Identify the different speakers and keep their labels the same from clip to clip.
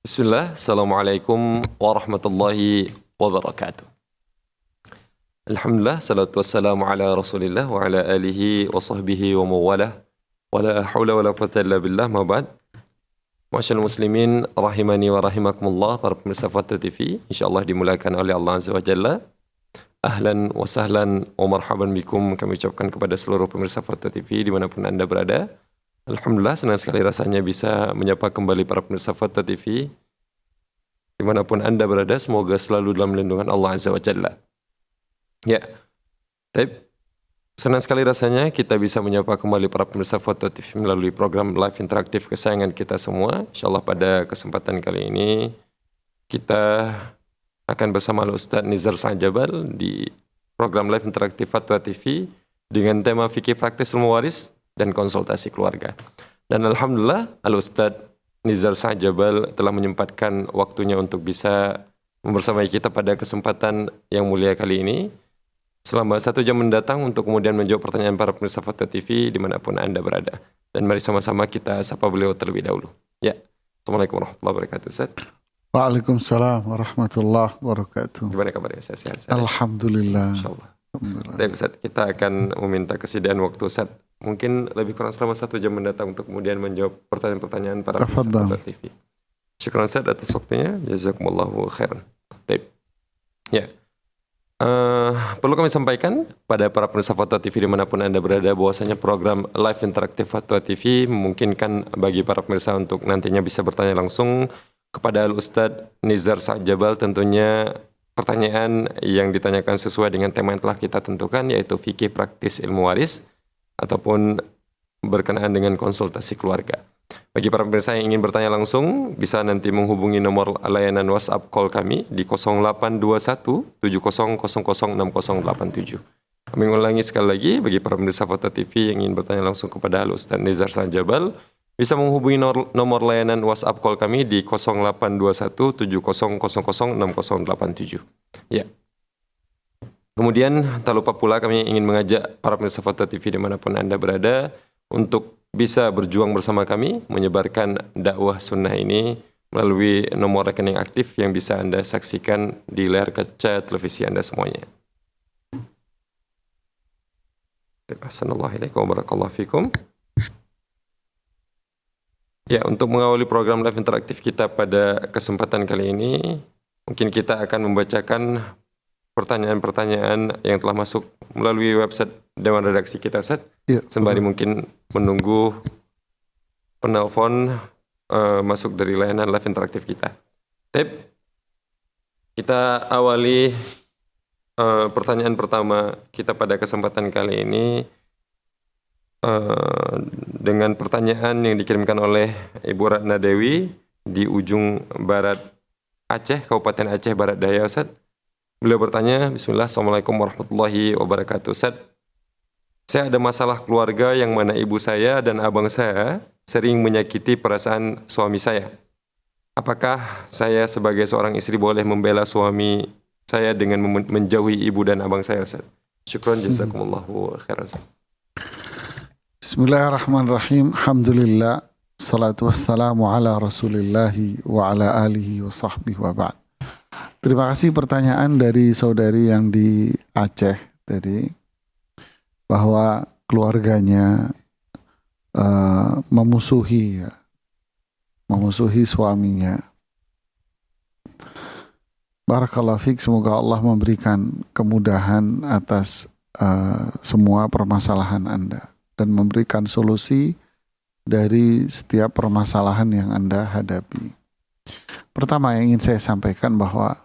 Speaker 1: Bismillah, Assalamualaikum warahmatullahi wabarakatuh. Alhamdulillah, salatu wassalamu ala rasulillah wa ala alihi wa sahbihi wa mawalah. Wa la hawla wa la quwwata illa billah, ma ba'd. Masyaallah muslimin, rahimani wa rahimakumullah, para pemirsa Fathah TV, insyaAllah dimulakan oleh Allah Azza wa Jalla. Ahlan wa sahlan wa marhaban bikum, kami ucapkan kepada seluruh pemirsa Fathah TV dimanapun Anda berada. Alhamdulillah, senang sekali rasanya bisa menyapa kembali para pemirsa Fathah TV dimanapun Anda berada, semoga selalu dalam lindungan Allah Azza wa Jalla. Ya, senang sekali rasanya kita bisa menyapa kembali para pemirsa Fathah TV melalui program live interaktif kesayangan kita semua. InsyaAllah pada kesempatan kali ini kita akan bersama Ustaz Nizar Sa'jabal di program live interaktif Fathah TV dengan tema fikih praktis ilmu waris dan konsultasi keluarga. Dan Alhamdulillah, Al-Ustaz Nizar Sa'jabal telah menyempatkan waktunya untuk bisa membersamai kita pada kesempatan yang mulia kali ini. Selama 1 jam mendatang untuk kemudian menjawab pertanyaan para pemirsa Fathah TV dimanapun Anda berada. Dan mari sama-sama kita sapa beliau terlebih dahulu. Ya, Assalamualaikum warahmatullahi wabarakatuh, Ustaz.
Speaker 2: Waalaikumsalam warahmatullahi wabarakatuh.
Speaker 1: Gimana kabarnya? Saya sehat.
Speaker 2: Alhamdulillah.
Speaker 1: InsyaAllah. Baik, Ustaz, kita akan meminta kesediaan waktu, Ustaz. Mungkin lebih kurang selama 1 jam mendatang untuk kemudian menjawab pertanyaan-pertanyaan para pemirsa Fathah TV. Syukran, Ustaz, atas waktunya. Jazakumullahu khairan. Baik. Ya. Perlu kami sampaikan pada para pemirsa Fathah TV dimanapun Anda berada bahwasanya program live interaktif Fathah TV memungkinkan bagi para pemirsa untuk nantinya bisa bertanya langsung kepada Al-Ustaz Nizar Sa'jabal, tentunya pertanyaan yang ditanyakan sesuai dengan tema yang telah kita tentukan, yaitu fikih praktis ilmu waris ataupun berkenaan dengan konsultasi keluarga. Bagi para pemirsa yang ingin bertanya langsung, bisa nanti menghubungi nomor layanan WhatsApp call kami di 0821 70006087. Kami ulangi sekali lagi, bagi para pemirsa Fathah TV yang ingin bertanya langsung kepada Al-Ustaz Nizar Sa'jabal, bisa menghubungi nomor layanan WhatsApp call kami di 0821 70006087. Ya. Kemudian, tak lupa pula kami ingin mengajak para pemirsa Fathah TV dimanapun Anda berada untuk bisa berjuang bersama kami menyebarkan dakwah sunnah ini melalui nomor rekening aktif yang bisa Anda saksikan di layar kaca televisi Anda semuanya. Assalamualaikum warahmatullahi wabarakatuh. Ya, untuk mengawali program live interaktif kita pada kesempatan kali ini, mungkin kita akan membacakan pertanyaan-pertanyaan yang telah masuk melalui website Dewan Redaksi kita, Ustaz. Ya. Sembari mungkin menunggu penelpon masuk dari layanan live interaktif kita. Kita awali pertanyaan pertama kita pada kesempatan kali ini dengan pertanyaan yang dikirimkan oleh Ibu Ratna Dewi di ujung barat Aceh, Kabupaten Aceh Barat Daya, Ustaz. Beliau bertanya, Bismillah, Assalamualaikum warahmatullahi wabarakatuh. Ustaz, saya ada masalah keluarga yang mana ibu saya dan abang saya sering menyakiti perasaan suami saya. Apakah saya sebagai seorang istri boleh membela suami saya dengan menjauhi ibu dan abang saya, Ustaz? Syukran, jazakumullahu khairan.
Speaker 2: Bismillahirrahmanirrahim. Alhamdulillah. Salatu wassalamu ala rasulillahi wa ala alihi wa sahbihi wa ba'd. Terima kasih pertanyaan dari saudari yang di Aceh tadi, bahwa keluarganya memusuhi suaminya. Barakallahu fiik, semoga Allah memberikan kemudahan atas semua permasalahan Anda dan memberikan solusi dari setiap permasalahan yang Anda hadapi. Pertama yang ingin saya sampaikan bahwa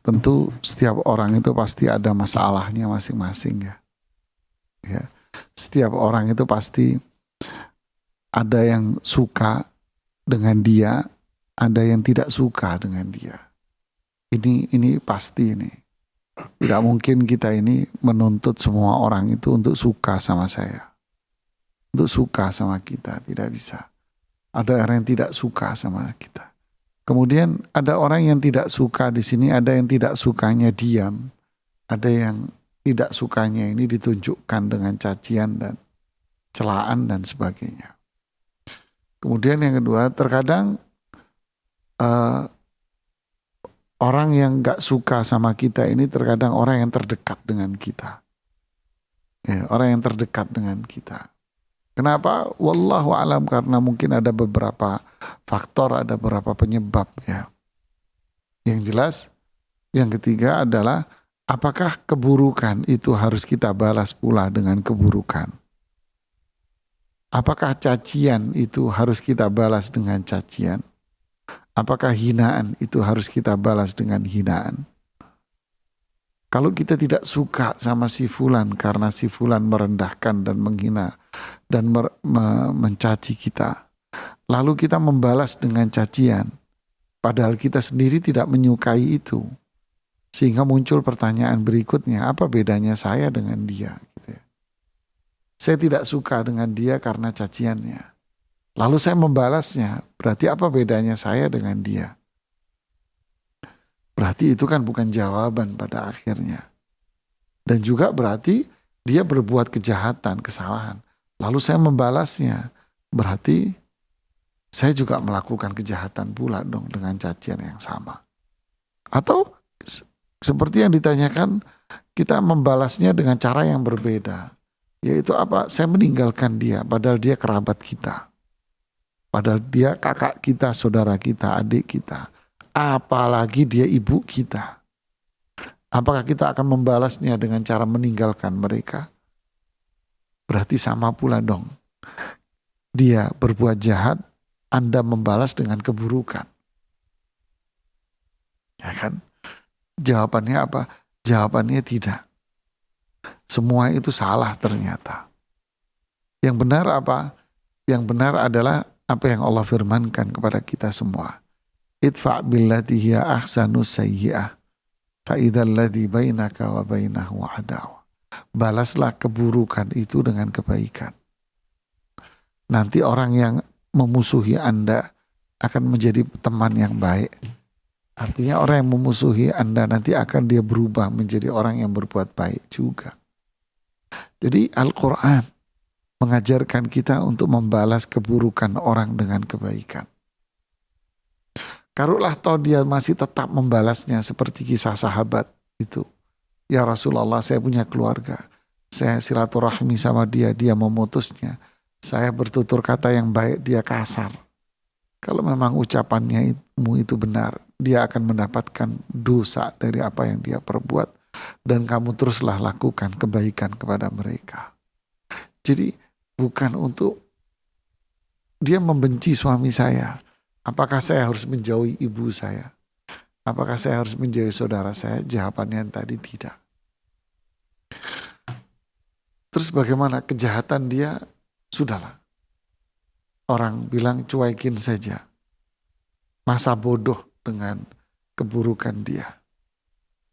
Speaker 2: tentu setiap orang itu pasti ada masalahnya masing-masing ya. Setiap orang itu pasti ada yang suka dengan dia, ada yang tidak suka dengan dia. Ini pasti ini. Tidak mungkin kita ini menuntut semua orang itu untuk suka sama saya, untuk suka sama kita, tidak bisa. Ada orang yang tidak suka sama kita. Kemudian ada orang yang tidak suka di sini, ada yang tidak sukanya diam, ada yang tidak sukanya ini ditunjukkan dengan cacian dan celaan dan sebagainya. Kemudian yang kedua, terkadang orang yang gak suka sama kita ini terkadang orang yang terdekat dengan kita. Ya, orang yang terdekat dengan kita. Kenapa? Wallahu alam, karena mungkin ada beberapa faktor, ada beberapa penyebab ya. Yang jelas, yang ketiga adalah apakah keburukan itu harus kita balas pula dengan keburukan? Apakah cacian itu harus kita balas dengan cacian? Apakah hinaan itu harus kita balas dengan hinaan? Kalau kita tidak suka sama si fulan karena si fulan merendahkan dan menghina dan mencaci kita, lalu kita membalas dengan cacian, padahal kita sendiri tidak menyukai itu, sehingga muncul pertanyaan berikutnya, apa bedanya saya dengan dia? Gitu ya. Saya tidak suka dengan dia karena caciannya, lalu saya membalasnya, berarti apa bedanya saya dengan dia? Berarti itu kan bukan jawaban pada akhirnya. Dan juga berarti dia berbuat kejahatan, kesalahan. Lalu saya membalasnya. Berarti saya juga melakukan kejahatan pula dong dengan cacian yang sama. Atau seperti yang ditanyakan, kita membalasnya dengan cara yang berbeda. Yaitu apa? Saya meninggalkan dia, padahal dia kerabat kita. Padahal dia kakak kita, saudara kita, adik kita. Apalagi dia ibu kita. Apakah kita akan membalasnya dengan cara meninggalkan mereka? Berarti sama pula dong. Dia berbuat jahat, Anda membalas dengan keburukan. Ya kan? Jawabannya apa? Jawabannya tidak. Semua itu salah ternyata. Yang benar apa? Yang benar adalah apa yang Allah firmankan kepada kita semua. Idfa' billati hiya ahsanu sayyi'ah fa idzal ladzi bainaka wa bainahu adaw. Balaslah keburukan itu dengan kebaikan. Nanti orang yang memusuhi Anda akan menjadi teman yang baik. Artinya orang yang memusuhi Anda nanti akan dia berubah menjadi orang yang berbuat baik juga. Jadi Al-Quran mengajarkan kita untuk membalas keburukan orang dengan kebaikan. Karulah toh dia masih tetap membalasnya seperti kisah sahabat itu. Ya Rasulullah, saya punya keluarga. Saya silaturahmi sama dia, dia memutusnya. Saya bertutur kata yang baik, dia kasar. Kalau memang ucapannya itu benar, dia akan mendapatkan dosa dari apa yang dia perbuat. Dan kamu teruslah lakukan kebaikan kepada mereka. Jadi bukan untuk dia membenci suami saya. Apakah saya harus menjauhi ibu saya? Apakah saya harus menjauhi saudara saya? Jawabannya yang tadi tidak. Terus bagaimana kejahatan dia? Sudahlah. Orang bilang cuekin saja. Masa bodoh dengan keburukan dia.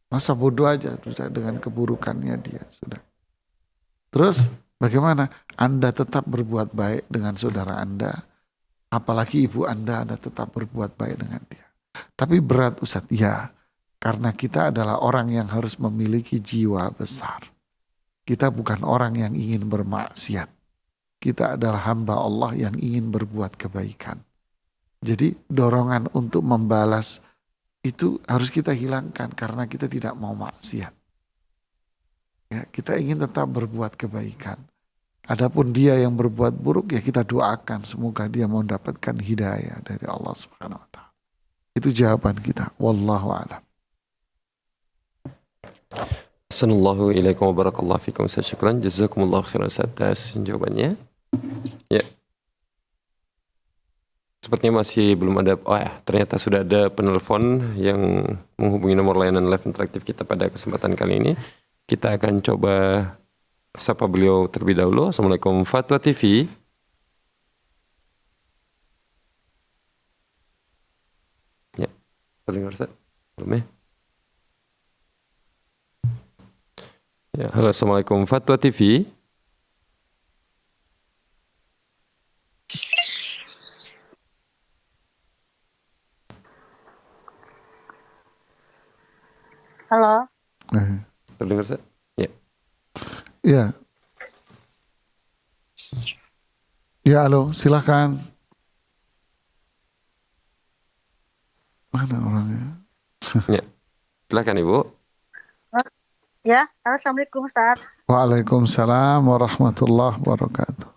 Speaker 2: Masa bodoh aja dengan keburukannya dia. Sudah. Terus bagaimana? Anda tetap berbuat baik dengan saudara Anda. Apalagi ibu Anda tetap berbuat baik dengan dia. Tapi berat Ustaz, ya. Karena kita adalah orang yang harus memiliki jiwa besar. Kita bukan orang yang ingin bermaksiat. Kita adalah hamba Allah yang ingin berbuat kebaikan. Jadi dorongan untuk membalas itu harus kita hilangkan karena kita tidak mau maksiat. Ya, kita ingin tetap berbuat kebaikan. Adapun dia yang berbuat buruk, ya kita doakan semoga dia mendapatkan hidayah dari Allah Subhanahu wa taala. Itu jawaban kita. Wallahu a'lam.
Speaker 1: Assalamualaikum ilaikum wa barakallahu fikum. Syukran jazakumullah khairan atas jawabannya. Ya. Sepertinya masih belum ada, ternyata sudah ada penelpon yang menghubungi nomor layanan live interaktif kita pada kesempatan kali ini. Kita akan coba sapa beliau terlebih dahulu. Assalamualaikum Fatwa TV. Ya, terdengar Ustaz? Belum ya? Ya, halo, Assalamualaikum Fatwa TV.
Speaker 3: Halo.
Speaker 1: Terdengar Ustaz? Ya.
Speaker 2: Ya. Ya, halo, silakan. Mana orangnya?
Speaker 1: Ya, silakan Ibu.
Speaker 3: Ya, Assalamualaikum Ustaz.
Speaker 2: Waalaikumsalam warahmatullahi wabarakatuh.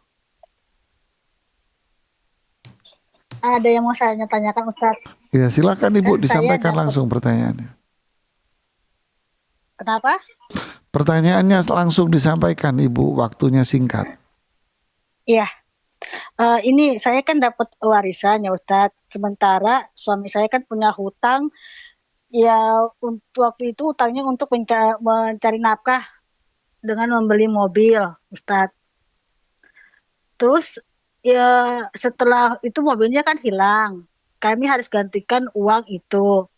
Speaker 3: Ada yang mau saya tanyakan Ustaz.
Speaker 2: Ya silakan Ibu disampaikan
Speaker 3: Saya
Speaker 2: langsung pertanyaannya.
Speaker 3: Kenapa?
Speaker 2: Pertanyaannya langsung disampaikan Ibu, waktunya singkat.
Speaker 3: Iya. Ini saya kan dapat warisan ya Ustaz. Sementara suami saya kan punya hutang. Ya untuk waktu itu hutangnya untuk mencari nafkah dengan membeli mobil Ustaz. Terus ya setelah itu mobilnya kan hilang. Kami harus gantikan uang itu.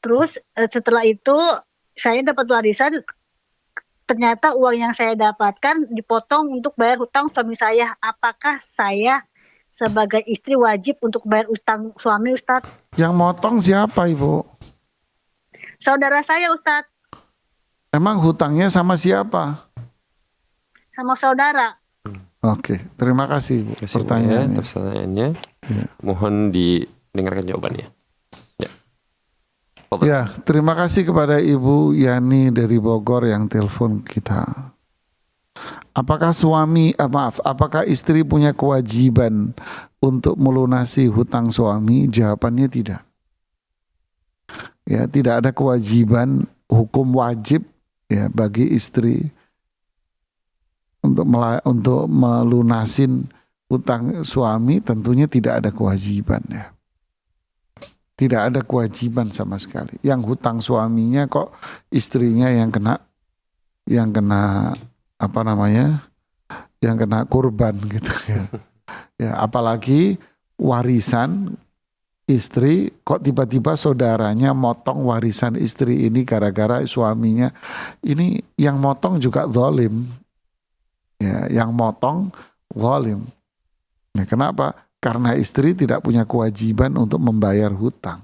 Speaker 3: Terus setelah itu saya dapat warisan. Ternyata uang yang saya dapatkan dipotong untuk bayar hutang suami saya. Apakah saya sebagai istri wajib untuk bayar utang suami Ustadz?
Speaker 2: Yang motong siapa Ibu?
Speaker 3: Saudara saya Ustadz.
Speaker 2: Emang hutangnya sama siapa?
Speaker 3: Sama saudara.
Speaker 2: Oke, terima kasih Ibu
Speaker 1: Pertanyaannya. Ya. Mohon didengarkan jawabannya.
Speaker 2: Ya, terima kasih kepada Ibu Yani dari Bogor yang telepon kita. Apakah apakah istri punya kewajiban untuk melunasi hutang suami? Jawabannya tidak. Ya, tidak ada kewajiban hukum wajib ya bagi istri untuk melunasin hutang suami. Tentunya tidak ada kewajiban ya. Tidak ada kewajiban sama sekali. Yang hutang suaminya kok istrinya yang kena apa namanya? Yang kena kurban gitu ya. Ya, apalagi warisan istri kok tiba-tiba saudaranya motong warisan istri ini gara-gara suaminya. Ini yang motong juga zalim. Ya, yang motong zalim. Ya, kenapa? Karena istri tidak punya kewajiban untuk membayar hutang.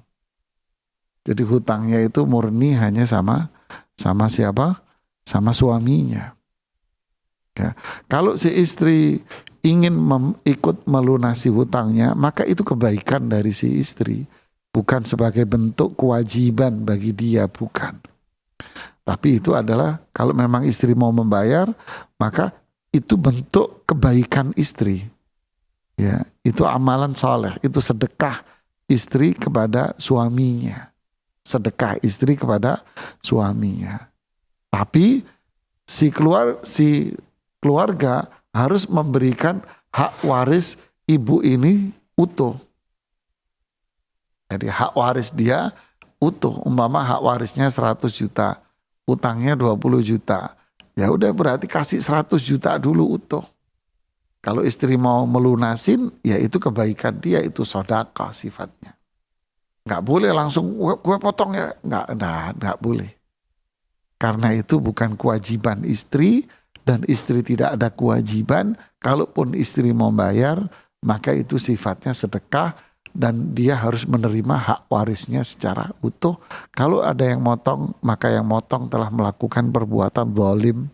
Speaker 2: Jadi hutangnya itu murni hanya sama siapa? Sama suaminya. Ya. Kalau si istri ingin ikut melunasi hutangnya, maka itu kebaikan dari si istri. Bukan sebagai bentuk kewajiban bagi dia, bukan. Tapi itu adalah kalau memang istri mau membayar, maka itu bentuk kebaikan istri. Ya, itu amalan soleh, itu sedekah istri kepada suaminya, sedekah istri kepada suaminya. Tapi si keluarga harus memberikan hak waris ibu ini utuh. Jadi hak waris dia utuh. Umpama hak warisnya 100 juta, utangnya 20 juta. Ya udah berarti kasih 100 juta dulu utuh. Kalau istri mau melunasin, ya itu kebaikan dia, itu sedekah sifatnya. Nggak boleh langsung gue potong ya, nggak boleh. Karena itu bukan kewajiban istri, dan istri tidak ada kewajiban. Kalaupun istri mau bayar, maka itu sifatnya sedekah, dan dia harus menerima hak warisnya secara utuh. Kalau ada yang motong, maka yang motong telah melakukan perbuatan zalim.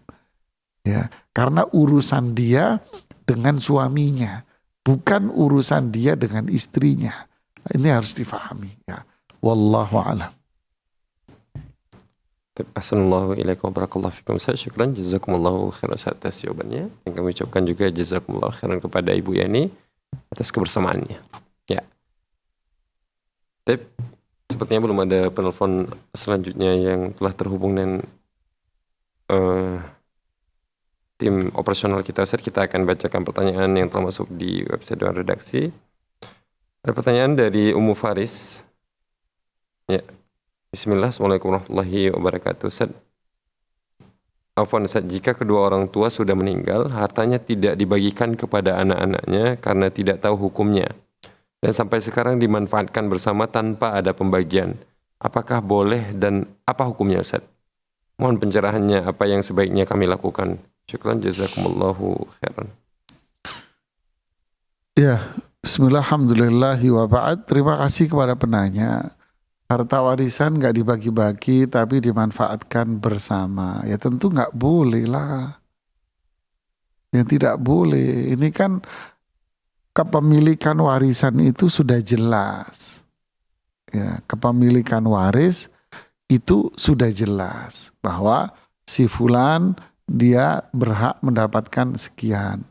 Speaker 2: Ya, karena urusan dia dengan suaminya, bukan urusan dia dengan istrinya. Ini harus difahami ya. Wallahu a'lam.
Speaker 1: Assalamualaikum warahmatullahi wabarakatuh. Syukran, jazakumullahu khairan atas jawabannya. Dan kami ucapkan juga jazakumullahu khairan kepada Ibu Yani atas kebersamaannya. Ya. Sepertinya belum ada penelpon selanjutnya yang telah terhubung dengan tim operasional kita. Kita akan bacakan pertanyaan yang telah masuk di website dan redaksi. Ada pertanyaan dari Ummu Faris. Ya. Bismillah, Assalamualaikum warahmatullahi wabarakatuh. Afwan Ustaz, jika kedua orang tua sudah meninggal, hartanya tidak dibagikan kepada anak-anaknya karena tidak tahu hukumnya, dan sampai sekarang dimanfaatkan bersama tanpa ada pembagian. Apakah boleh dan apa hukumnya Ustaz? Mohon pencerahannya, apa yang sebaiknya kami lakukan? Syukran, jazakumullahu khairan.
Speaker 2: Ya, bismillah, alhamdulillahi wa ba'd. Terima kasih kepada penanya. Harta warisan gak dibagi-bagi tapi dimanfaatkan bersama. Ya tentu gak boleh lah. Yang tidak boleh. Ini kan kepemilikan warisan itu sudah jelas. Ya, kepemilikan waris itu sudah jelas bahwa si fulan dia berhak mendapatkan sekian,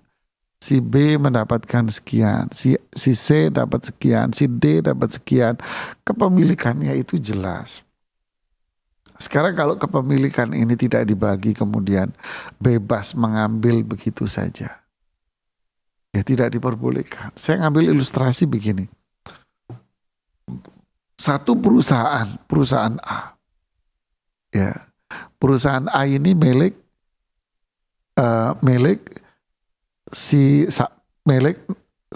Speaker 2: si B mendapatkan sekian, si C dapat sekian, si D dapat sekian. Kepemilikannya itu jelas. Sekarang kalau kepemilikan ini tidak dibagi kemudian bebas mengambil begitu saja, ya tidak diperbolehkan. Saya ngambil ilustrasi begini. Satu perusahaan A, ya perusahaan A ini milik milik 1, 2,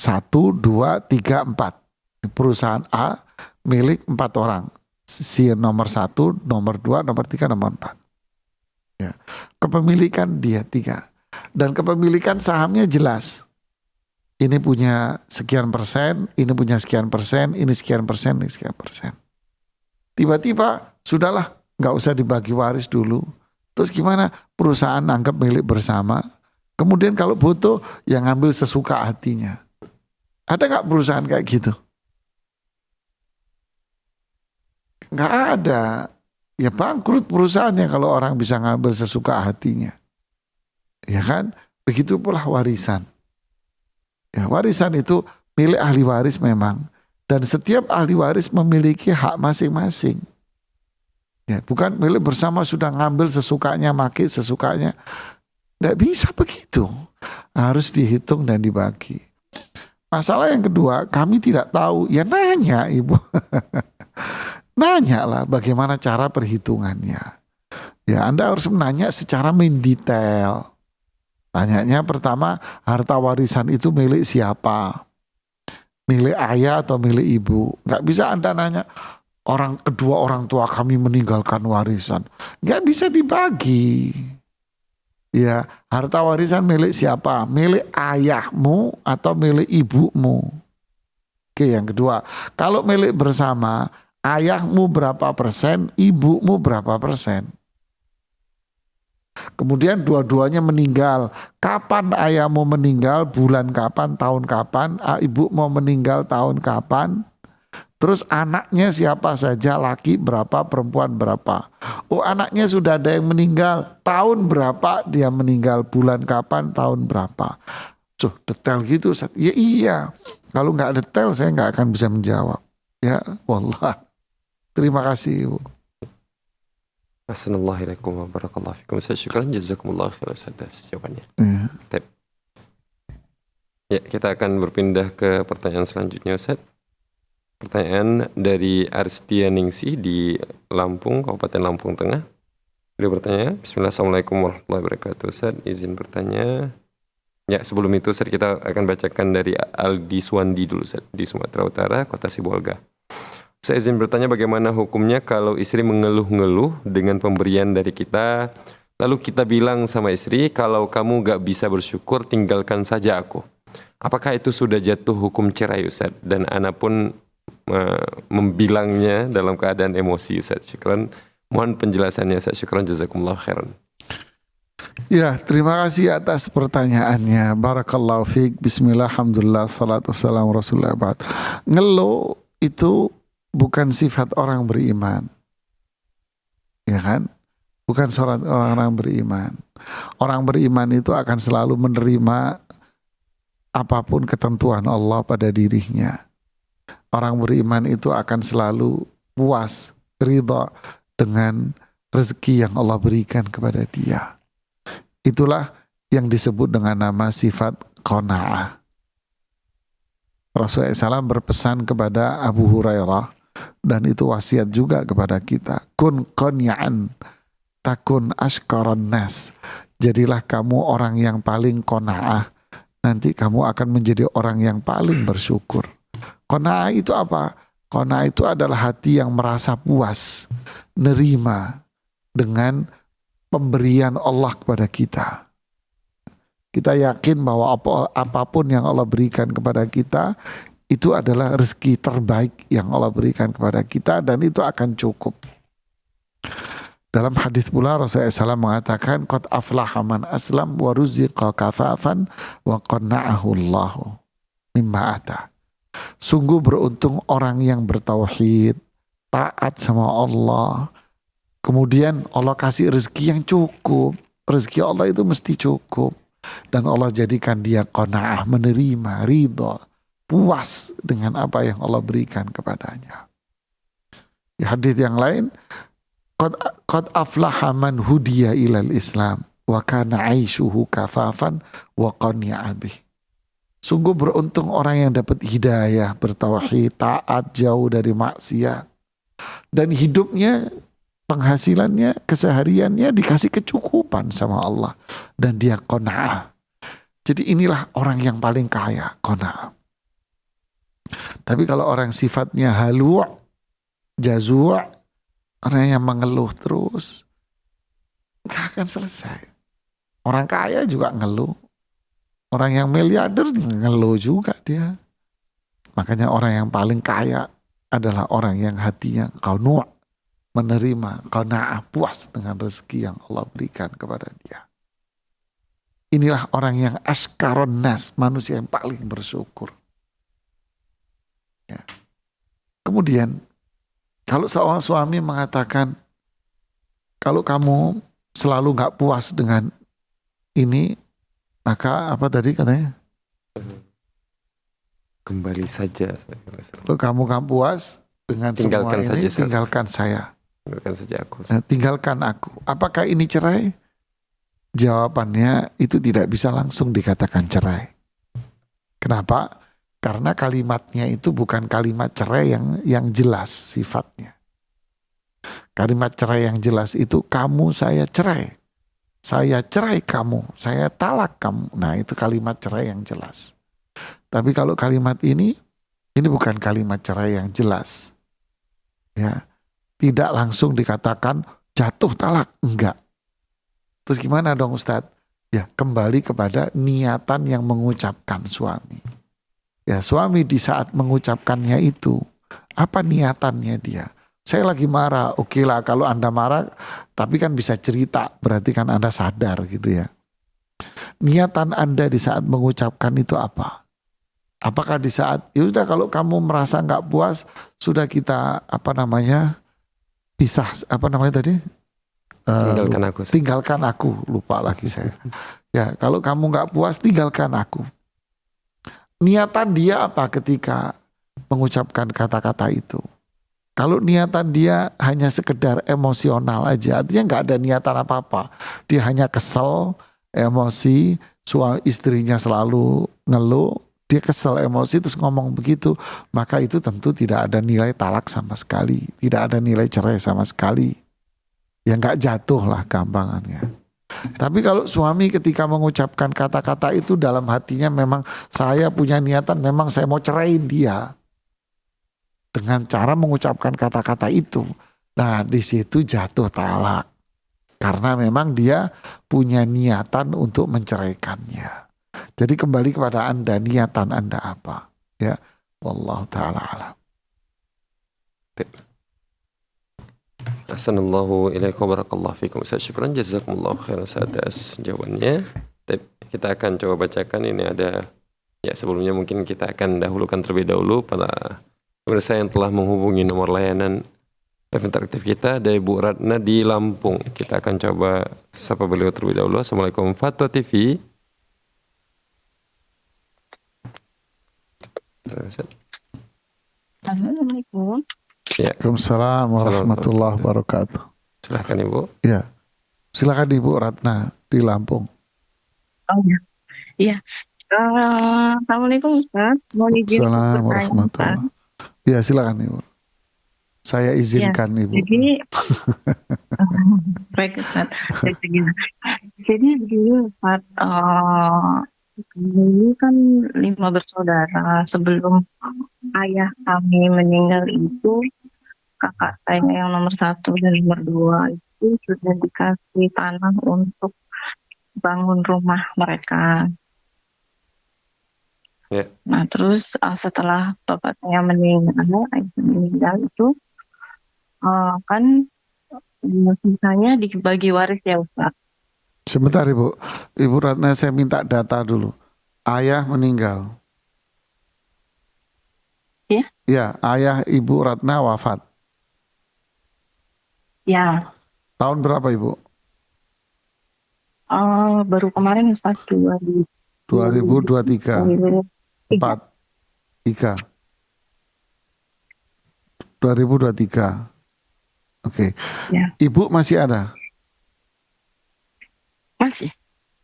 Speaker 2: 3, 4. Perusahaan A milik 4 orang. Si nomor 1, nomor 2, nomor 3, nomor 4. Ya. Kepemilikan dia 3. Dan kepemilikan sahamnya jelas. Ini punya sekian persen, ini punya sekian persen, ini sekian persen, ini sekian persen. Tiba-tiba, sudahlah, nggak usah dibagi waris dulu. Terus gimana? Perusahaan anggap milik bersama. Kemudian kalau butuh, yang ngambil sesuka hatinya. Ada nggak perusahaan kayak gitu? Nggak ada. Ya bangkrut perusahaannya kalau orang bisa ngambil sesuka hatinya. Ya kan? Begitu pula warisan. Ya, warisan itu milik ahli waris memang. Dan setiap ahli waris memiliki hak masing-masing. Ya, bukan milik bersama sudah ngambil sesukanya, make sesukanya. Tidak bisa begitu. Harus dihitung dan dibagi. Masalah yang kedua, kami tidak tahu. Ya nanya ibu. Nanya lah bagaimana cara perhitungannya. Ya Anda harus menanya secara mendetail. Tanyanya pertama, harta warisan itu milik siapa? Milik ayah atau milik ibu? Gak bisa Anda nanya, kedua orang tua kami meninggalkan warisan. Gak bisa dibagi. Ya, harta warisan milik siapa? Milik ayahmu atau milik ibumu? Oke, yang kedua, kalau milik bersama, ayahmu berapa persen, ibumu berapa persen? Kemudian dua-duanya meninggal. Kapan ayahmu meninggal? Bulan kapan? Tahun kapan? Ibu mau meninggal tahun kapan? Terus anaknya siapa saja? Laki berapa? Perempuan berapa? Oh anaknya sudah ada yang meninggal. Tahun berapa dia meninggal? Bulan kapan? Tahun berapa? Detail gitu. Ya iya. Kalau nggak detail saya nggak akan bisa menjawab. Ya wallah. Terima kasih Ibu.
Speaker 1: Assalamualaikum warahmatullahi wabarakatuh. Syukran jazakumullah khairan atas jawabannya. Ya, kita akan berpindah ke pertanyaan selanjutnya Ustaz. Pertanyaan dari Arstia Ningsih di Lampung, Kabupaten Lampung Tengah. Beliau bertanya, Bismillah, Assalamualaikum warahmatullahi wabarakatuh. Ustaz, izin bertanya. Ya, sebelum itu Ustaz kita akan bacakan dari Aldi Suwandi dulu Ustaz, di Sumatera Utara, Kota Sibolga. Saya izin bertanya bagaimana hukumnya kalau istri mengeluh-ngeluh dengan pemberian dari kita, lalu kita bilang sama istri, kalau kamu gak bisa bersyukur, tinggalkan saja aku. Apakah itu sudah jatuh hukum cerai Ustaz? Dan Ana pun membilangnya dalam keadaan emosi Ustaz. Syukran. Mohon penjelasannya Ustaz. Syukran jazakumullah khairan.
Speaker 2: Ya, terima kasih atas pertanyaannya. Barakallahu fiik. Bismillah, alhamdulillah, salatu wassalamu rasulullah ba'd. Ngeluh itu bukan sifat orang beriman. Ya kan? Bukan sifat orang-orang beriman. Orang beriman itu akan selalu menerima apapun ketentuan Allah pada dirinya. Orang beriman itu akan selalu puas, ridha dengan rezeki yang Allah berikan kepada dia. Itulah yang disebut dengan nama sifat qanaah. Rasulullah SAW berpesan kepada Abu Hurairah, dan itu wasiat juga kepada kita. Kun qani'an takun ashkaran nas. Jadilah kamu orang yang paling qanaah. Nanti kamu akan menjadi orang yang paling bersyukur. Qanaah itu apa? Qanaah itu adalah hati yang merasa puas, nerima dengan pemberian Allah kepada kita. Kita yakin bahwa apapun yang Allah berikan kepada kita, itu adalah rezeki terbaik yang Allah berikan kepada kita, dan itu akan cukup. Dalam hadis pula Rasulullah SAW mengatakan, qad aflaha man aslam wa ruziqa kafafan wa qanna'ahu Allahu mimma ata. Sungguh beruntung orang yang bertauhid, taat sama Allah. Kemudian Allah kasih rezeki yang cukup. Rezeki Allah itu mesti cukup. Dan Allah jadikan dia qanaah, menerima, ridho, puas dengan apa yang Allah berikan kepadanya. Di hadits yang lain, qad aflaha man hudiya ilal Islam wa kana aishuhu kafafan wa qani'a bih. Sungguh beruntung orang yang dapat hidayah, bertauhid, taat, jauh dari maksiat. Dan hidupnya, penghasilannya, kesehariannya dikasih kecukupan sama Allah. Dan dia qanaah. Jadi inilah orang yang paling kaya, qanaah. Tapi kalau orang sifatnya halu', jazu', orang yang mengeluh terus, gak akan selesai. Orang kaya juga ngeluh. Orang yang miliarder ngeluh juga dia. Makanya orang yang paling kaya adalah orang yang hatinya qanu', menerima, qanaah, puas dengan rezeki yang Allah berikan kepada dia. Inilah orang yang askarun nas, manusia yang paling bersyukur. Ya. Kemudian kalau seorang suami mengatakan, kalau kamu selalu gak puas dengan ini, maka apa tadi katanya?
Speaker 1: Kembali saja.
Speaker 2: Kalau kamu gak puas dengan
Speaker 1: Tinggalkan
Speaker 2: semua ini,
Speaker 1: saja
Speaker 2: tinggalkan saya.
Speaker 1: Tinggalkan saja aku.
Speaker 2: Tinggalkan aku. Apakah ini cerai? Jawabannya itu tidak bisa langsung dikatakan cerai. Kenapa? Karena kalimatnya itu bukan kalimat cerai yang jelas sifatnya. Kalimat cerai yang jelas itu kamu saya cerai. Saya cerai kamu, saya talak kamu. Nah, itu kalimat cerai yang jelas. Tapi kalau kalimat ini bukan kalimat cerai yang jelas. Ya. Tidak langsung dikatakan jatuh talak, enggak. Terus gimana dong Ustadz? Ya, kembali kepada niatan yang mengucapkan suami. Ya, suami di saat mengucapkannya itu, apa niatannya dia? Saya lagi marah, oke lah kalau Anda marah, tapi kan bisa cerita, berarti kan Anda sadar gitu ya. Niatan Anda di saat mengucapkan itu apa? Apakah di saat, ya udah kalau kamu merasa nggak puas, sudah kita pisah, tadi?
Speaker 1: Tinggalkan aku.
Speaker 2: Tinggalkan aku, lupa lagi saya. Ya, kalau kamu nggak puas, tinggalkan aku. Niatan dia apa ketika mengucapkan kata-kata itu? Kalau niatan dia hanya sekedar emosional aja, artinya nggak ada niatan apa-apa. Dia hanya kesel, emosi, istrinya selalu ngeluh, dia kesel, emosi, terus ngomong begitu, maka itu tentu tidak ada nilai talak sama sekali, tidak ada nilai cerai sama sekali. Ya nggak jatuh lah gampangannya. Tapi kalau suami ketika mengucapkan kata-kata itu dalam hatinya memang saya punya niatan, memang saya mau ceraiin dia. Dengan cara mengucapkan kata-kata itu. Nah, di situ jatuh talak. Karena memang dia punya niatan untuk menceraikannya. Jadi kembali kepada Anda, niatan Anda apa? Ya, wallahu taala alam.
Speaker 1: Assalamualaikum warahmatullahi wabarakatuh. Ustaz, syukran jazakumullah khairan atas jawabannya. Kita akan coba bacakan, ini ada, ya sebelumnya mungkin kita akan dahulukan terlebih dahulu pada pemirsa yang telah menghubungi nomor layanan interaktif kita, ada Ibu Ratna di Lampung. Kita akan coba sapa beliau terlebih dahulu. Assalamualaikum Fatwa TV.
Speaker 3: Assalamualaikum.
Speaker 1: Ya.
Speaker 2: Waalaikumsalam warahmatullahi wabarakatuh.
Speaker 1: Silahkan Ibu.
Speaker 2: Ya, silakan Ibu Ratna di Lampung.
Speaker 3: Oh ya, iya. Assalamualaikum Ustaz. Mau izin
Speaker 2: Waalaikumsalam
Speaker 3: bertanya,
Speaker 2: warahmatullahi.
Speaker 3: Ustaz.
Speaker 2: Ya, silakan Ibu. Saya izinkan Ibu.
Speaker 3: Jadi, baik Ustaz. Jadi begini Ustaz, ini kan 5 bersaudara. Sebelum ayah kami meninggal itu, kakak saya yang nomor 1 dan nomor 2 itu sudah dikasih tanah untuk bangun rumah mereka.
Speaker 1: Ya.
Speaker 3: Nah terus setelah bapak saya meninggal itu kan sisanya dibagi waris ya Ustaz.
Speaker 2: Sebentar Ibu Ratna, saya minta data dulu. Ayah meninggal.
Speaker 3: Ya?
Speaker 2: Ya, ayah Ibu Ratna wafat.
Speaker 4: Ya,
Speaker 2: Tahun berapa Ibu?
Speaker 4: baru kemarin Ustaz
Speaker 2: 2023.
Speaker 4: 2003.
Speaker 2: 43. 2023. Oke.
Speaker 4: Ya,
Speaker 2: Ibu masih ada?
Speaker 4: masih.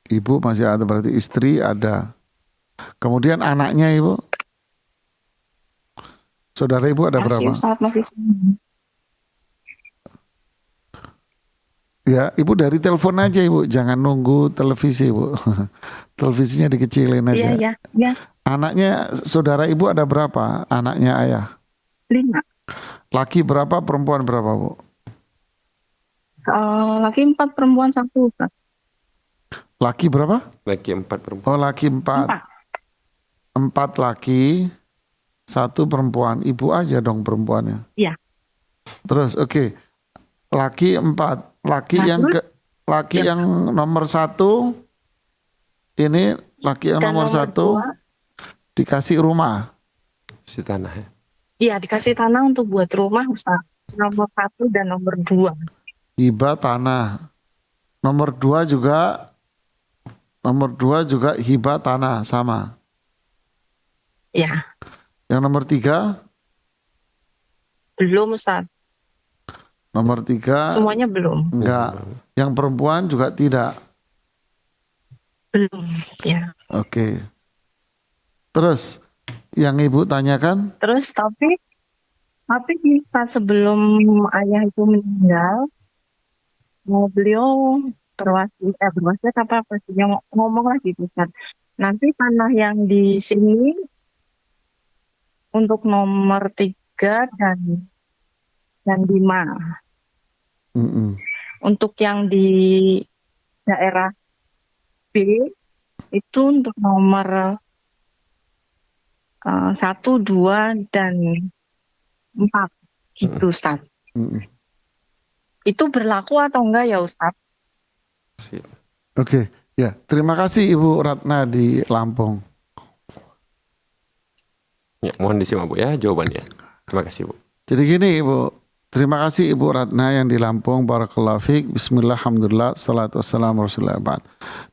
Speaker 2: Ibu masih ada, berarti istri ada. Kemudian anaknya Ibu? Saudara Ibu ada
Speaker 4: Masih
Speaker 2: berapa?
Speaker 4: Ustaz, masih.
Speaker 2: Ya, Ibu dari telepon aja Ibu, jangan nunggu televisi Ibu. Televisinya dikecilin
Speaker 4: Iya,
Speaker 2: aja.
Speaker 4: iya, iya.
Speaker 2: Anaknya saudara Ibu ada berapa? Anaknya ayah?
Speaker 4: 5.
Speaker 2: Laki berapa, perempuan berapa Bu?
Speaker 4: Laki 4, perempuan 1 Ustaz.
Speaker 2: Laki berapa?
Speaker 1: Laki 4 perempuan.
Speaker 2: Oh laki 4. 4 laki, 1 perempuan. Ibu aja dong perempuannya.
Speaker 4: Iya.
Speaker 2: Terus oke. Laki 4. Laki
Speaker 4: Nah,
Speaker 2: yang
Speaker 4: ya.
Speaker 2: yang nomor 1 ini laki yang
Speaker 4: Dan
Speaker 2: nomor 1
Speaker 4: 2,
Speaker 2: dikasih rumah.
Speaker 1: Si tanah ya.
Speaker 4: iya, dikasih tanah untuk buat rumah Ustaz. Nomor 1 dan nomor 2.
Speaker 2: Hibah tanah. Nomor 2 juga hibah tanah sama.
Speaker 4: Ya,
Speaker 2: Yang nomor 3?
Speaker 4: belum Ustaz.
Speaker 2: Nomor 3
Speaker 4: Semuanya belum.
Speaker 2: enggak. Yang perempuan juga tidak.
Speaker 4: Belum, ya.
Speaker 2: Oke. Terus yang Ibu tanyakan?
Speaker 4: Terus tapi kita sebelum ayah itu meninggal, beliau berwasiat apa sih yang ngomong lagi Ustaz. Nanti tanah yang di sini untuk nomor 3 dan 5. Untuk yang di daerah B itu untuk nomor 1, 2, dan 4 gitu Ustaz. Itu berlaku atau enggak ya Ustaz?
Speaker 2: Oke, ya terima kasih Ibu Ratna di Lampung.
Speaker 1: Ya, mohon disimak Bu ya jawabannya. Terima kasih Bu.
Speaker 2: Jadi gini Ibu, terima kasih Ibu Ratna yang di Lampung. Barakallahu fiik. Bismillah, alhamdulillah, salatu wassalamu rasulillah ba'd.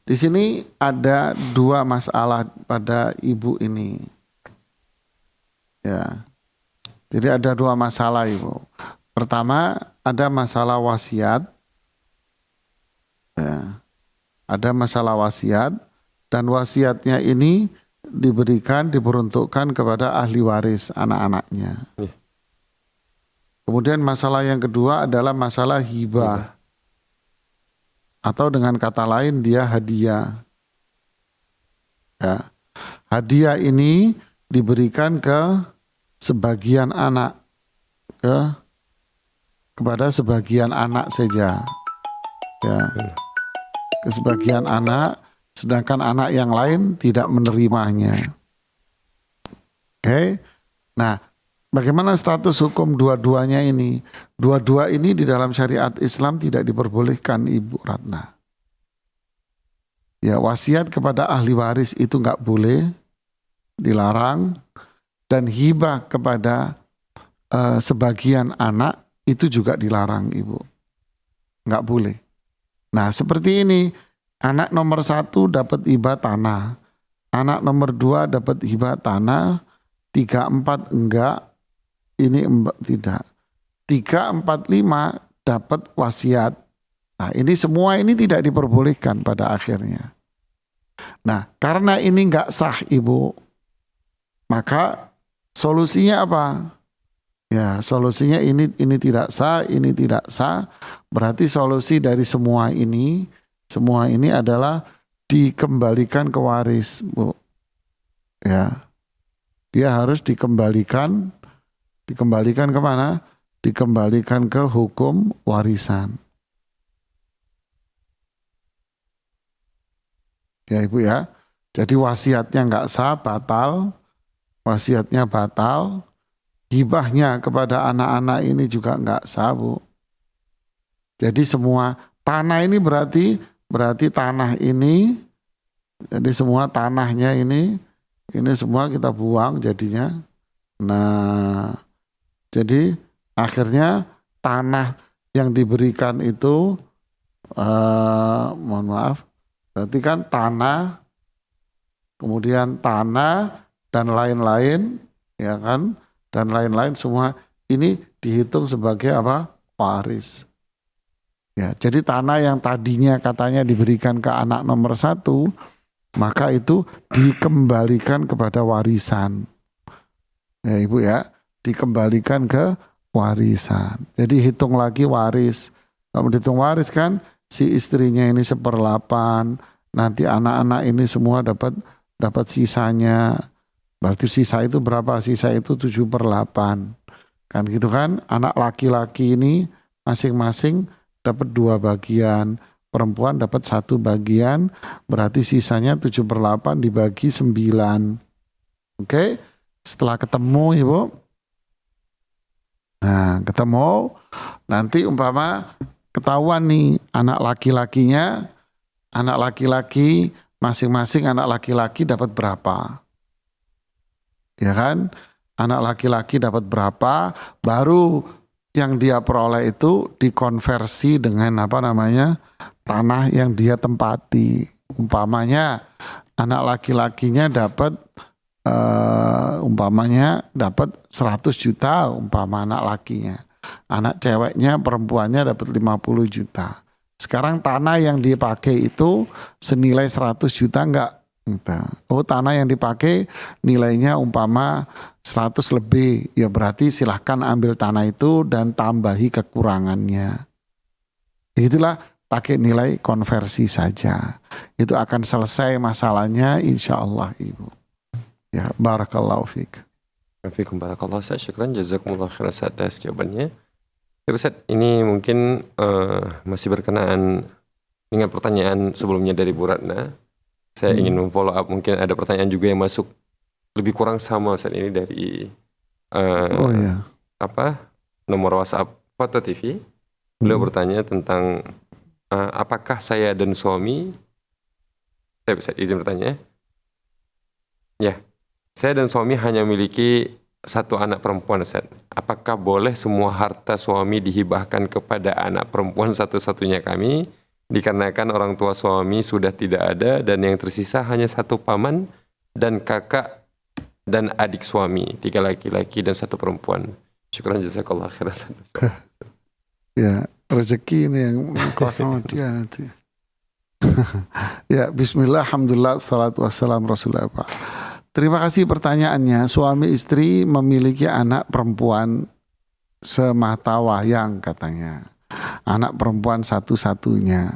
Speaker 2: Di sini ada 2 masalah pada Ibu ini. Ya. Jadi ada 2 masalah Ibu. Pertama, ada masalah wasiat. Ya. Ada masalah wasiat dan wasiatnya ini diperuntukkan kepada ahli waris anak-anaknya. Kemudian masalah yang kedua adalah masalah hibah. Atau dengan kata lain dia hadiah. Ya. Hadiah ini diberikan ke sebagian anak, kepada sebagian anak saja. Ya. Ke sebagian anak, sedangkan anak yang lain tidak menerimanya. Oke. Nah, bagaimana status hukum dua-duanya ini? Dua-dua ini di dalam syariat Islam tidak diperbolehkan Ibu Ratna. Ya, wasiat kepada ahli waris itu nggak boleh, dilarang, dan hibah kepada sebagian anak itu juga dilarang Ibu. Nggak boleh. Nah seperti ini, anak nomor 1 dapat hibah tanah, anak nomor 2 dapat hibah tanah, 3, 4 enggak, ini tidak. 3, 4, 5 dapat wasiat. Nah ini semua ini tidak diperbolehkan pada akhirnya. Nah karena ini enggak sah Ibu, maka solusinya apa? Ya solusinya ini tidak sah, ini tidak sah. Berarti solusi dari semua ini adalah dikembalikan ke waris, Bu. Ya. Dia harus dikembalikan kemana? Dikembalikan ke hukum warisan. Ya Ibu ya. Jadi wasiatnya nggak sah, batal. Wasiatnya batal. Hibahnya kepada anak-anak ini juga nggak sah, Bu. Jadi semua tanah ini berarti tanah ini, jadi semua tanahnya ini semua kita buang jadinya. Nah, jadi akhirnya tanah yang diberikan itu mohon maaf, berarti kan tanah, kemudian tanah dan lain-lain, ya kan, dan lain-lain semua ini dihitung sebagai apa? Waris. Ya, jadi tanah yang tadinya katanya diberikan ke anak nomor 1, maka itu dikembalikan kepada warisan. Ya Ibu ya, dikembalikan ke warisan. Jadi hitung lagi waris. Kalau dihitung waris kan, si istrinya ini 1/8, nanti anak-anak ini semua dapat sisanya. Berarti sisa itu berapa? Sisa itu 7/8. Kan gitu kan? Anak laki-laki ini masing-masing dapat 2 bagian, perempuan dapat 1 bagian, berarti sisanya 7/8 dibagi 9. Oke? Setelah ketemu Ibu, nah ketemu, nanti umpama ketahuan nih anak laki-lakinya, anak laki-laki masing-masing anak laki-laki dapat berapa, ya kan? Anak laki-laki dapat berapa, baru yang dia peroleh itu dikonversi dengan apa namanya, tanah yang dia tempati. Umpamanya anak laki-lakinya dapat umpamanya dapat 100 juta umpama anak lakinya. Anak ceweknya, perempuannya dapat 50 juta. Sekarang tanah yang dipakai itu senilai 100 juta enggak? Oh, tanah yang dipakai nilainya umpama 100 lebih, ya berarti silahkan ambil tanah itu dan tambahi kekurangannya. Itulah pakai nilai konversi saja. Itu akan selesai masalahnya insya Allah Ibu. Ya, barakallahu fiik.
Speaker 1: Fiikum barakallahu, syukran jazakumullah khairan atas jawabannya. Ya Ustaz, ini mungkin masih berkenaan dengan pertanyaan sebelumnya dari Bu Ratna. Saya ingin memfollow up, mungkin ada pertanyaan juga yang masuk lebih kurang sama Ustaz ini dari nomor WhatsApp Foto TV. Beliau bertanya tentang apakah saya dan suami, saya bisa izin bertanya? Ya, saya dan suami hanya memiliki 1 anak perempuan Ustaz. Apakah boleh semua harta suami dihibahkan kepada anak perempuan satu-satunya kami? Dikarenakan orang tua suami sudah tidak ada dan yang tersisa hanya 1 paman dan kakak dan adik suami, 3 laki-laki dan 1 perempuan. Syukran jazakallah khairan.
Speaker 2: Ya, rezeki ini yang mengkuatkan dia nanti. Ya, bismillah, alhamdulillah, salatu wassalam rasulullah. Terima kasih pertanyaannya. Suami istri memiliki anak perempuan semata wayang katanya. Anak perempuan satu-satunya.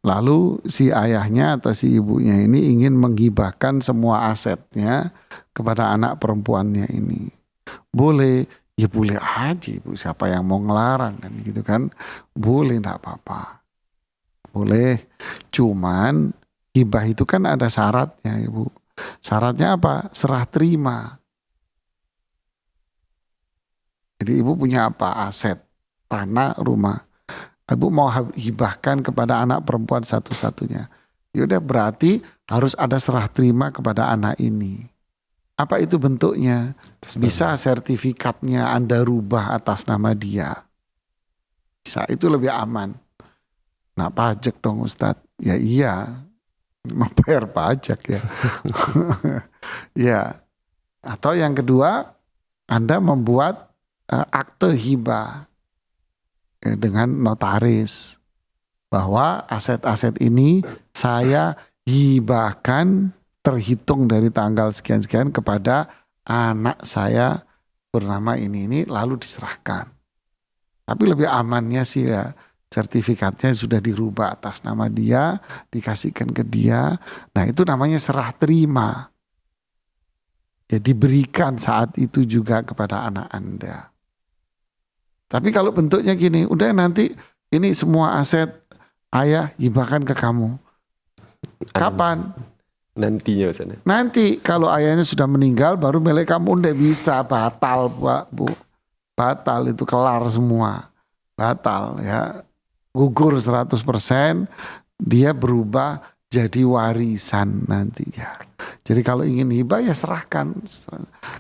Speaker 2: Lalu si ayahnya atau si ibunya ini ingin menghibahkan semua asetnya kepada anak perempuannya ini. Boleh, ya boleh aja Ibu. Siapa yang mau ngelarang kan gitu kan? Boleh, enggak apa-apa. Boleh. Cuman hibah itu kan ada syaratnya Ibu. Syaratnya apa? Serah terima. Jadi Ibu punya apa? Aset. Tanah, rumah. Ibu mau hibahkan kepada anak perempuan satu-satunya. Yaudah berarti harus ada serah terima kepada anak ini. Apa itu bentuknya? Bisa sertifikatnya Anda rubah atas nama dia. Bisa, itu lebih aman. Nah pajak dong Ustadz. Ya iya, membayar pajak ya. Ya. Atau yang kedua, Anda membuat akte hibah dengan notaris bahwa aset-aset ini saya hibahkan terhitung dari tanggal sekian-sekian kepada anak saya bernama ini lalu diserahkan. Tapi lebih amannya sih ya sertifikatnya sudah dirubah atas nama dia, dikasihkan ke dia. Nah itu namanya serah terima. Jadi berikan saat itu juga kepada anak Anda. Tapi kalau bentuknya gini, udah nanti ini semua aset ayah hibahkan ke kamu. Kapan?
Speaker 1: Nantinya Ustaz.
Speaker 2: Nanti kalau ayahnya sudah meninggal baru milik kamu, udah bisa batal Bu. Batal itu kelar semua. Batal ya. Gugur 100%, dia berubah jadi warisan nantinya. Jadi kalau ingin hibah ya serahkan.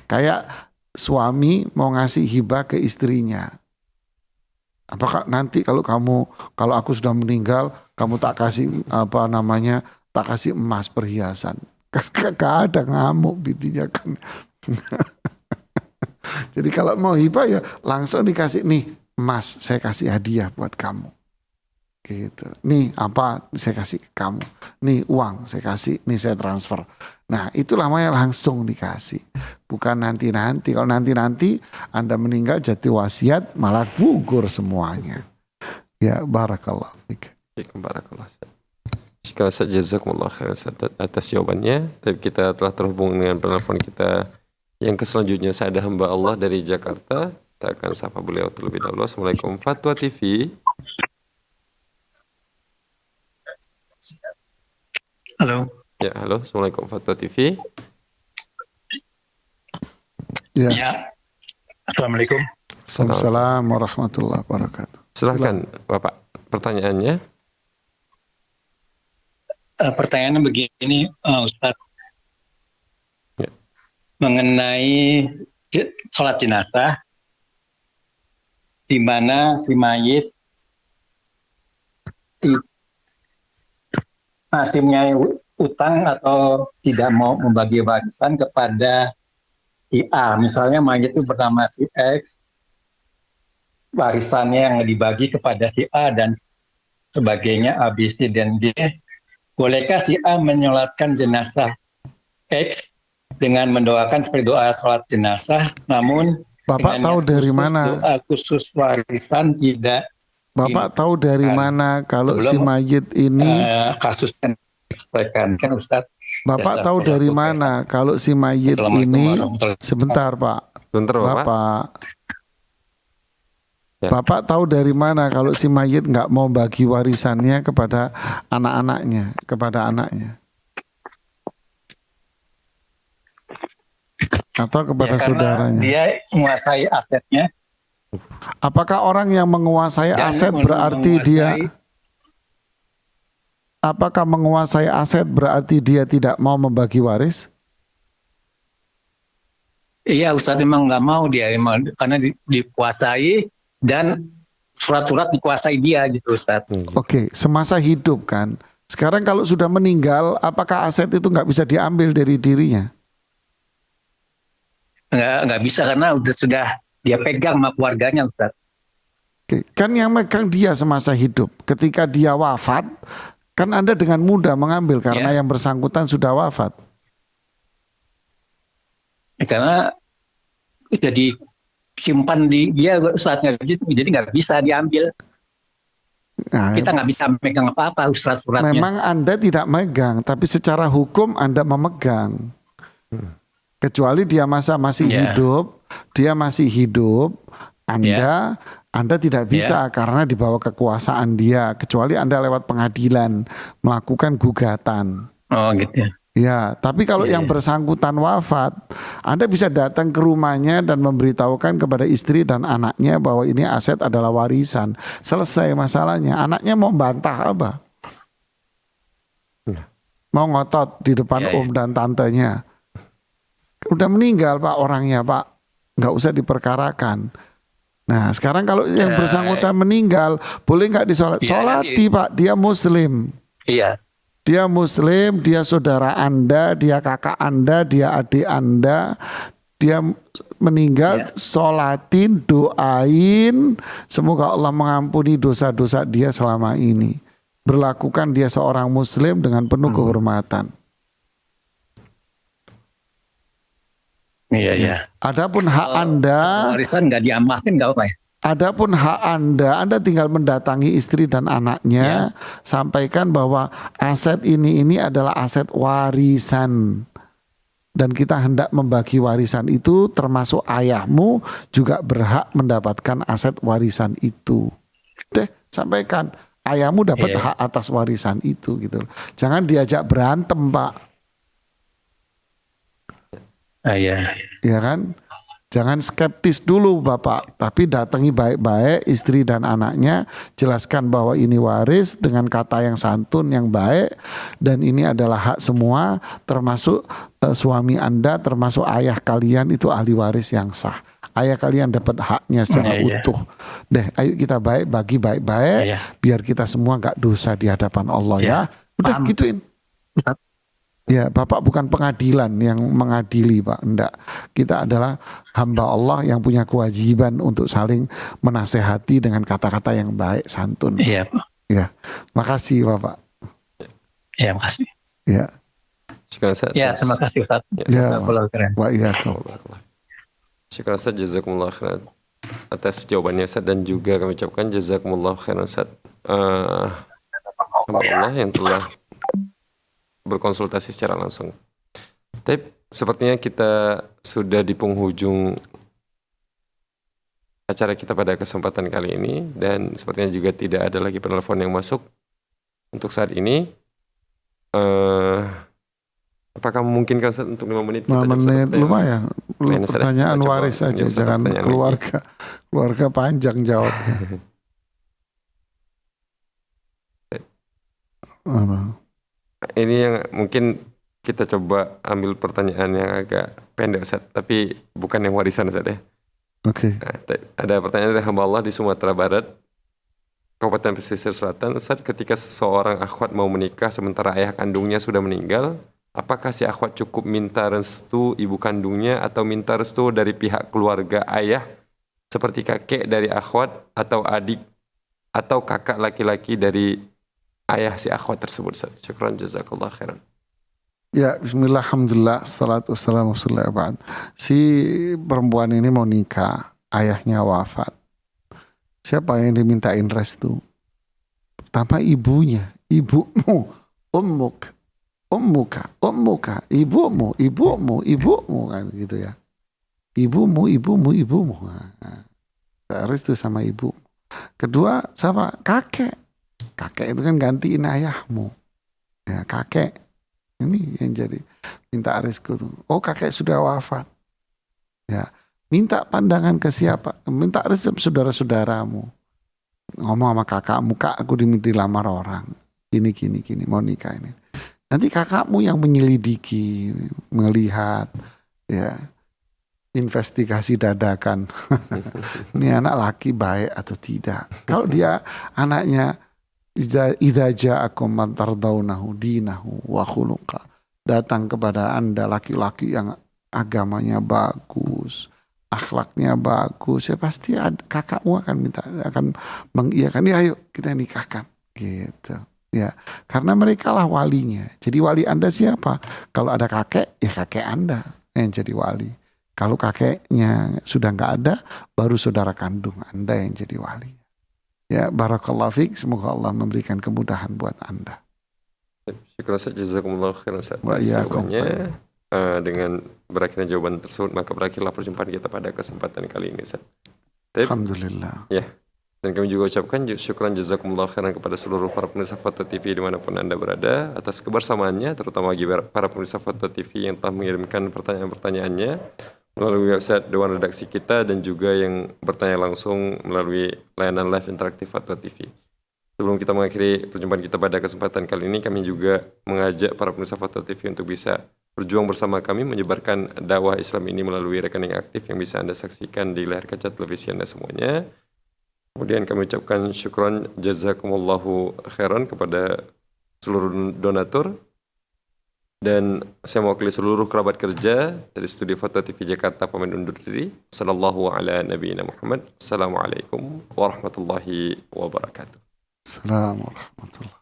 Speaker 2: Kayak suami mau ngasih hibah ke istrinya. Apakah nanti kalau aku sudah meninggal, kamu tak kasih tak kasih emas perhiasan? Gak ada, ngamuk bininya kan. Jadi kalau mau hibah ya langsung dikasih, nih emas saya kasih hadiah buat kamu. Gitu. Nih apa saya kasih ke kamu. Nih uang saya kasih, nih saya transfer. Nah itu namanya langsung dikasih. Bukan nanti-nanti. Kalau nanti-nanti Anda meninggal jadi wasiat malah gugur semuanya. Ya barakallah.
Speaker 1: Barakallah. Sekali saja jazakumullah khairan atas jawabannya. Tapi kita telah terhubung dengan penelpon kita yang selanjutnya. Saya ada hamba Allah dari Jakarta. Kita akan sapa beliau terlebih dahulu. Assalamualaikum. Fatwa TV.
Speaker 5: Halo.
Speaker 1: Ya, halo. Assalamualaikum Fatwa TV.
Speaker 2: Ya.
Speaker 5: Assalamualaikum.
Speaker 2: Assalamualaikum warahmatullahi wabarakatuh.
Speaker 1: Silahkan Bapak, pertanyaannya.
Speaker 5: Pertanyaannya begini, Ustadz.
Speaker 1: Ya.
Speaker 5: Mengenai sholat jenazah, di mana si mayit masih punya utang atau tidak mau membagi warisan kepada si A. Misalnya mayit itu bernama si X, warisannya yang dibagi kepada si A dan sebagainya, A, B, C, dan D. Bolehkah si A menyolatkan jenazah X dengan mendoakan seperti doa sholat jenazah, namun
Speaker 2: Bapak tahu dari mana?
Speaker 5: Doa khusus warisan tidak.
Speaker 2: Bapak tahu dari mana kalau si mayit ini
Speaker 5: kasus yang disampaikan kan Ustaz?
Speaker 2: Bapak tahu dari mana kalau si mayit ini? Sebentar Pak.
Speaker 1: Sebentar
Speaker 2: Bapak.
Speaker 1: Ya.
Speaker 2: Bapak tahu dari mana kalau si mayit nggak mau bagi warisannya kepada anak-anaknya, kepada anaknya? Atau kepada saudaranya?
Speaker 5: Dia menguasai asetnya.
Speaker 2: Apakah orang yang menguasai aset berarti dia? Apakah menguasai aset berarti dia tidak mau membagi waris?
Speaker 5: Iya Ustaz, memang nggak mau dia, karena dikuasai dan surat-surat dikuasai dia gitu Ustaz.
Speaker 2: Oke, semasa hidup kan. Sekarang kalau sudah meninggal, apakah aset itu nggak bisa diambil dari dirinya?
Speaker 5: Nggak bisa karena sudah dia pegang sama keluarganya Ustaz.
Speaker 2: Oke, kan yang megang dia semasa hidup. Ketika dia wafat, kan Anda dengan mudah mengambil karena yang bersangkutan sudah wafat.
Speaker 5: Karena jadi simpan di dia saatnya jadi nggak bisa diambil. Nah, kita nggak bisa megang apa-apa surat-suratnya.
Speaker 2: Memang Anda tidak megang, tapi secara hukum Anda memegang. Kecuali dia masih hidup, Anda tidak bisa karena di bawah kekuasaan dia. Kecuali Anda lewat pengadilan melakukan gugatan.
Speaker 5: Oh gitu ya.
Speaker 2: Ya, tapi kalau yang bersangkutan wafat, Anda bisa datang ke rumahnya dan memberitahukan kepada istri dan anaknya bahwa ini aset adalah warisan. Selesai masalahnya. Anaknya mau bantah apa? Mau ngotot di depan dan tantenya. Udah meninggal Pak orangnya Pak, nggak usah diperkarakan. Nah sekarang kalau yang bersangkutan meninggal, boleh nggak disolat? Solati Pak, dia Muslim.
Speaker 5: Iya.
Speaker 2: Dia Muslim, dia saudara Anda, dia kakak Anda, dia adik Anda. Dia meninggal, solatin, doain, semoga Allah mengampuni dosa-dosa dia selama ini. Berlakukan dia seorang Muslim dengan penuh kehormatan.
Speaker 5: Iya.
Speaker 2: Adapun hak Anda,
Speaker 5: warisan nggak diamasin nggak apa ya?
Speaker 2: Adapun hak Anda tinggal mendatangi istri dan anaknya, sampaikan bahwa aset ini adalah aset warisan dan kita hendak membagi warisan itu, termasuk ayahmu juga berhak mendapatkan aset warisan itu. Sampaikan ayahmu dapat hak atas warisan itu gitu. Jangan diajak berantem Pak. Ya kan? Jangan skeptis dulu Bapak, tapi datangi baik-baik istri dan anaknya, jelaskan bahwa ini waris dengan kata yang santun, yang baik, dan ini adalah hak semua, termasuk suami Anda, termasuk ayah kalian itu ahli waris yang sah. ayah kalian dapat haknya secara utuh. Deh, ayo kita bagi baik-baik, biar kita semua gak dosa di hadapan Allah ya. Udah gituin. Ya, Bapak bukan pengadilan yang mengadili, Pak. Enggak. Kita adalah hamba Allah yang punya kewajiban untuk saling menasehati dengan kata-kata yang baik, santun.
Speaker 5: Iya, Pak.
Speaker 2: Ya, makasih Bapak.
Speaker 5: Ya, makasih.
Speaker 2: Ya.
Speaker 5: Ya, terima kasih Ustaz.
Speaker 2: Ya, wa iyyakum.
Speaker 1: Syukran Ustaz, jazakumullah khairan atas jawabannya Ustaz, dan juga kami ucapkan jazakumullah khairan Ustaz. Allah yang telah berkonsultasi secara langsung. Tapi sepertinya kita sudah di penghujung acara kita pada kesempatan kali ini, dan sepertinya juga tidak ada lagi penelpon yang masuk untuk saat ini. Apakah memungkinkan Ustaz untuk 5 menit?
Speaker 2: 5 menit lumayan. Pertanyaan waris saja, jangan keluarga panjang jawabnya.
Speaker 1: Ini yang mungkin kita coba ambil pertanyaan yang agak pendek Ustaz, tapi bukan yang warisan Ustaz ya.
Speaker 2: Oke.
Speaker 1: Nah, ada pertanyaan dari hamba Allah di Sumatera Barat, Kabupaten Pesisir Selatan. Ustaz, ketika seseorang akhwat mau menikah sementara ayah kandungnya sudah meninggal, apakah si akhwat cukup minta restu ibu kandungnya atau minta restu dari pihak keluarga ayah seperti kakek dari akhwat atau adik atau kakak laki-laki dari ayah si akhwat tersebut? Syukran jazakallah khairan.
Speaker 2: Ya, bismillah, alhamdulillah, salatu wassalamu ala ba'd. Si perempuan ini mau nikah, ayahnya wafat. Siapa yang dimintain restu? Pertama ibunya, ibumu, ummuka, ibumu kan gitu ya. Ibumu. Nah, restu sama ibu. Kedua, sama kakek. Kakek itu kan gantiin ayahmu. Ya, kakek. Ini yang jadi minta restu tuh. Oh, kakek sudah wafat. Ya, minta pandangan ke siapa? Minta restu saudara-saudaramu. Ngomong sama kakakmu, Kak, aku dilamar orang. Gini, mau nikah ini. Nanti kakakmu yang menyelidiki, melihat, ya, investigasi dadakan. Ini anak laki baik atau tidak. Kalau dia anaknya idza ja'akum man tardawnahu dinahu wa khuluqa, datang kepada Anda laki-laki yang agamanya bagus, akhlaknya bagus, ya pasti kakakmu akan mengiyakan, ya ayo kita nikahkan gitu. Ya, karena mereka lah walinya. Jadi wali Anda siapa? Kalau ada kakek, ya kakek Anda yang jadi wali. Kalau kakeknya sudah nggak ada, baru saudara kandung Anda yang jadi wali. Ya, barakallahu fiik, semoga Allah memberikan kemudahan buat Anda.
Speaker 1: Syukur Ustaz, jazakumullah khairan Ustaz.
Speaker 2: Jawabannya
Speaker 1: dengan berakhirnya jawaban tersebut, maka berakhirlah perjumpaan kita pada kesempatan kali ini Ustaz.
Speaker 2: Alhamdulillah.
Speaker 1: Ya. Dan kami juga ucapkan syukran jazakumullah khairan kepada seluruh para pemirsa Foto TV dimanapun Anda berada atas kebersamaannya, terutama bagi para pemirsa Foto TV yang telah mengirimkan pertanyaan-pertanyaannya melalui website Dewan Redaksi kita dan juga yang bertanya langsung melalui layanan live interaktif Foto TV. Sebelum kita mengakhiri perjumpaan kita pada kesempatan kali ini, kami juga mengajak para pemirsa Foto TV untuk bisa berjuang bersama kami menyebarkan dakwah Islam ini melalui rekening aktif yang bisa Anda saksikan di layar kaca televisi Anda semuanya. Kemudian kami ucapkan syukron jazakumullahu khairan kepada seluruh donatur, dan saya mewakili seluruh kerabat kerja dari Studio Foto TV Jakarta pamit undur diri. Sallallahu ala nabiyina Muhammad. Assalamualaikum warahmatullahi wabarakatuh.
Speaker 2: Assalamualaikum warahmatullahi wabarakatuh.